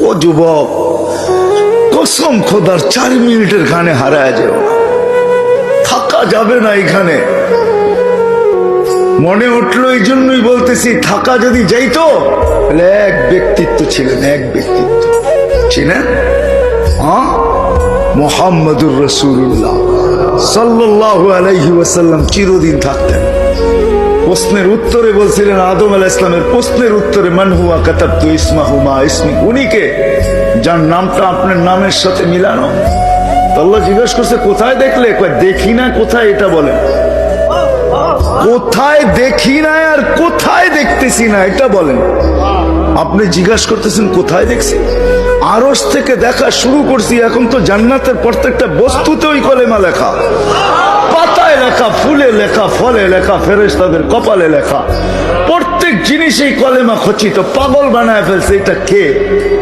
ও যুবক, কসম খোদার 4 মিনিটের খানে হারায় যেও না, থাকা যাবে না এখানে। মনে উঠলো এই জন্যই বলতেছি, থাকা যদি যাইতো তাহলে এক ব্যক্তিত্ব ছিলেন, এক ব্যক্তিত্ব ছিলেন, মুহাম্মদুর রাসূলুল্লাহ সাল্লাল্লাহু আলাইহি ওয়াসাল্লাম চিরদিন থাকতেন। প্রশ্নের উত্তরে বলছিলেন, আদম আলাইহিস সালামের প্রশ্নের উত্তরে, মান হুয়া কাতাবতু ইসমাহু মা ইসমি, উনি কে যার নামটা আপনার নামের সাথে মিলানো। তো আল্লাহ জিজ্ঞেস করছে, কোথায় দেখলে? দেখি না। কোথায়? এটা বলেন। কোথায় দেখি না আর কোথায় দেখতেছি না এটা বলেন। আপনি জিজ্ঞাসা করতেছেন কোথায় দেখছি? আরশ থেকে দেখা শুরু করছি, এখন তো জান্নাতের প্রত্যেকটা বস্তুতে ওই কলেমা লেখা, পাতায় লেখা, ফুলে লেখা, ফলে লেখা, ফেরেশতাদের কপালে লেখা, প্রত্যেক জিনিসেই কলেমা খচিত। পাগল বানায় ফেলছে। এটা কে?